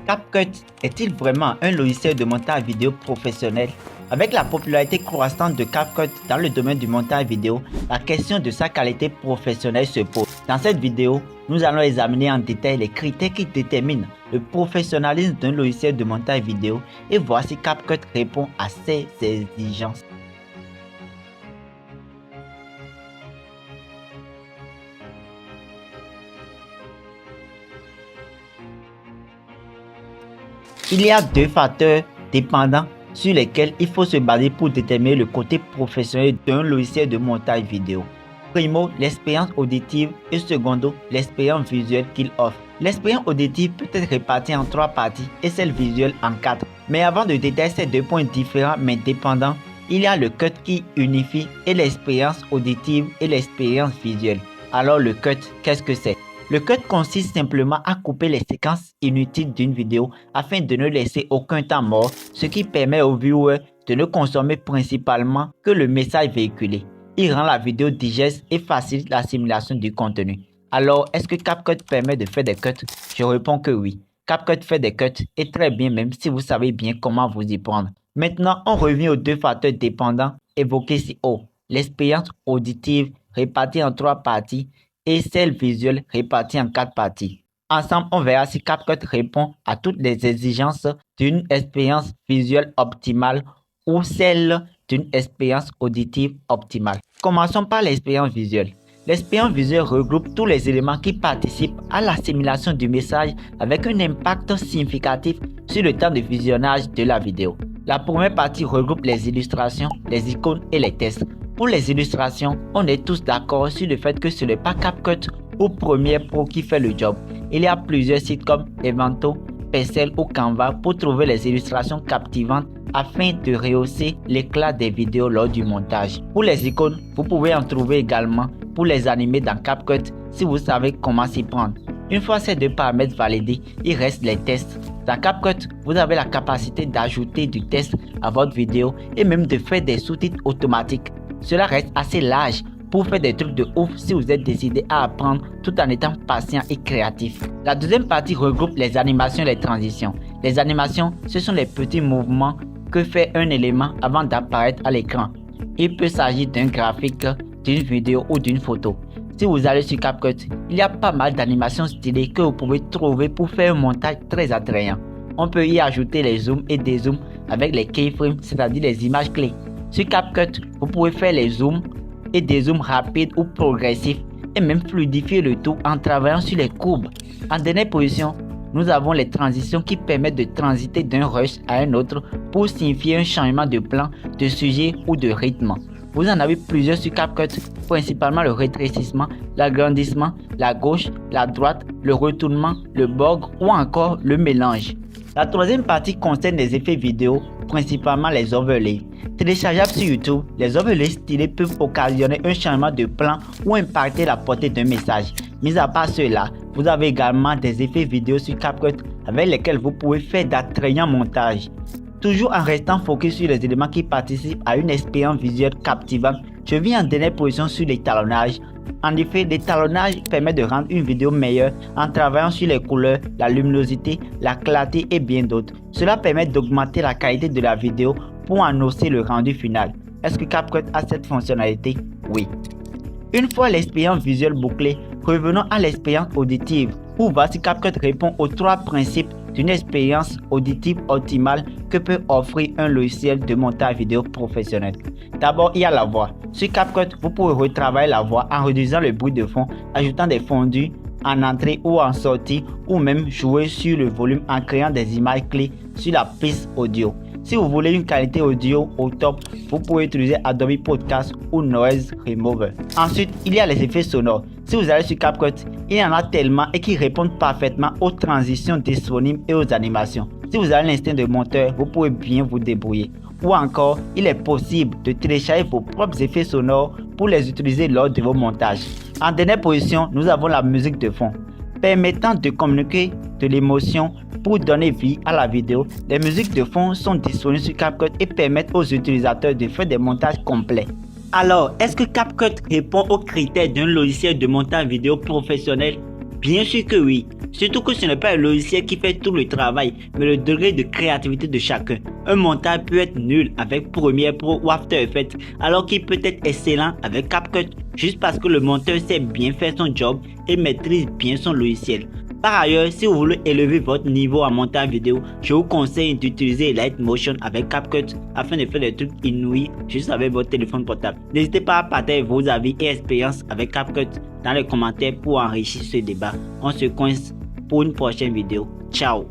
CapCut est-il vraiment un logiciel de montage vidéo professionnel? Avec la popularité croissante de CapCut dans le domaine du montage vidéo, la question de sa qualité professionnelle se pose. Dans cette vidéo, nous allons examiner en détail les critères qui déterminent le professionnalisme d'un logiciel de montage vidéo et voir si CapCut répond à ces exigences. Il y a deux facteurs dépendants sur lesquels il faut se baser pour déterminer le côté professionnel d'un logiciel de montage vidéo. Primo, l'expérience auditive et secondo, l'expérience visuelle qu'il offre. L'expérience auditive peut être répartie en 3 parties et celle visuelle en 4. Mais avant de détailler ces 2 points différents mais dépendants, il y a le cut qui unifie et l'expérience auditive et l'expérience visuelle. Alors le cut, qu'est-ce que c'est? Le cut consiste simplement à couper les séquences inutiles d'une vidéo afin de ne laisser aucun temps mort, ce qui permet au viewer de ne consommer principalement que le message véhiculé. Il rend la vidéo digeste et facilite l'assimilation du contenu. Alors, est-ce que CapCut permet de faire des cuts? Je réponds que oui. CapCut fait des cuts et très bien même si vous savez bien comment vous y prendre. Maintenant, on revient aux 2 facteurs dépendants évoqués ci haut. L'expérience auditive répartie en 3 parties et celle visuelle répartie en 4 parties. Ensemble, on verra si CapCut répond à toutes les exigences d'une expérience visuelle optimale ou celle d'une expérience auditive optimale. Commençons par l'expérience visuelle. L'expérience visuelle regroupe tous les éléments qui participent à l'assimilation du message avec un impact significatif sur le temps de visionnage de la vidéo. La première partie regroupe les illustrations, les icônes et les textes. Pour les illustrations, on est tous d'accord sur le fait que ce n'est pas CapCut ou Premiere Pro qui fait le job. Il y a plusieurs sites comme Elementor, Pexels ou Canva pour trouver les illustrations captivantes afin de rehausser l'éclat des vidéos lors du montage. Pour les icônes, vous pouvez en trouver également pour les animer dans CapCut si vous savez comment s'y prendre. Une fois ces 2 paramètres validés, il reste les tests. Dans CapCut, vous avez la capacité d'ajouter du texte à votre vidéo et même de faire des sous-titres automatiques. Cela reste assez large pour faire des trucs de ouf si vous êtes décidé à apprendre tout en étant patient et créatif. La deuxième partie regroupe les animations et les transitions. Les animations, ce sont les petits mouvements que fait un élément avant d'apparaître à l'écran. Il peut s'agir d'un graphique, d'une vidéo ou d'une photo. Si vous allez sur CapCut, il y a pas mal d'animations stylées que vous pouvez trouver pour faire un montage très attrayant. On peut y ajouter les zooms et dézooms avec les keyframes, c'est-à-dire les images clés. Sur CapCut, vous pouvez faire les zooms et des zooms rapides ou progressifs et même fluidifier le tout en travaillant sur les courbes. En dernière position, nous avons les transitions qui permettent de transiter d'un rush à un autre pour signifier un changement de plan, de sujet ou de rythme. Vous en avez plusieurs sur CapCut, principalement le rétrécissement, l'agrandissement, la gauche, la droite, le retournement, le borg ou encore le mélange. La troisième partie concerne les effets vidéo, principalement les overlays. Téléchargeables sur YouTube, les overlays stylés peuvent occasionner un changement de plan ou impacter la portée d'un message. Mis à part cela, vous avez également des effets vidéo sur CapCut avec lesquels vous pouvez faire d'attrayants montages. Toujours en restant focus sur les éléments qui participent à une expérience visuelle captivante, je viens en dernière position sur l'étalonnage. En effet, l'étalonnage permet de rendre une vidéo meilleure en travaillant sur les couleurs, la luminosité, la clarté et bien d'autres. Cela permet d'augmenter la qualité de la vidéo pour annoncer le rendu final. Est-ce que CapCut a cette fonctionnalité? Oui. Une fois l'expérience visuelle bouclée, revenons à l'expérience auditive pour voir si CapCut répond aux 3 principes d'une expérience auditive optimale que peut offrir un logiciel de montage vidéo professionnel. D'abord, il y a la voix. Sur CapCut, vous pouvez retravailler la voix en réduisant le bruit de fond, ajoutant des fondus en entrée ou en sortie, ou même jouer sur le volume en créant des images clés sur la piste audio. Si vous voulez une qualité audio au top, vous pouvez utiliser Adobe Podcast ou Noise Remover. Ensuite, il y a les effets sonores. Si vous allez sur CapCut, il y en a tellement et qui répondent parfaitement aux transitions disponibles et aux animations. Si vous avez l'instinct de monteur, vous pouvez bien vous débrouiller. Ou encore, il est possible de télécharger vos propres effets sonores pour les utiliser lors de vos montages. En dernière position, nous avons la musique de fond. Permettant de communiquer de l'émotion pour donner vie à la vidéo, les musiques de fond sont disponibles sur CapCut et permettent aux utilisateurs de faire des montages complets. Alors, est-ce que CapCut répond aux critères d'un logiciel de montage vidéo professionnel? Bien sûr que oui, surtout que ce n'est pas le logiciel qui fait tout le travail, mais le degré de créativité de chacun. Un montage peut être nul avec Premiere Pro ou After Effects, alors qu'il peut être excellent avec CapCut, juste parce que le monteur sait bien faire son job et maîtrise bien son logiciel. Par ailleurs, si vous voulez élever votre niveau en montage vidéo, je vous conseille d'utiliser Lightmotion avec CapCut afin de faire des trucs inouïs juste avec votre téléphone portable. N'hésitez pas à partager vos avis et expériences avec CapCut dans les commentaires pour enrichir ce débat. On se coince pour une prochaine vidéo. Ciao!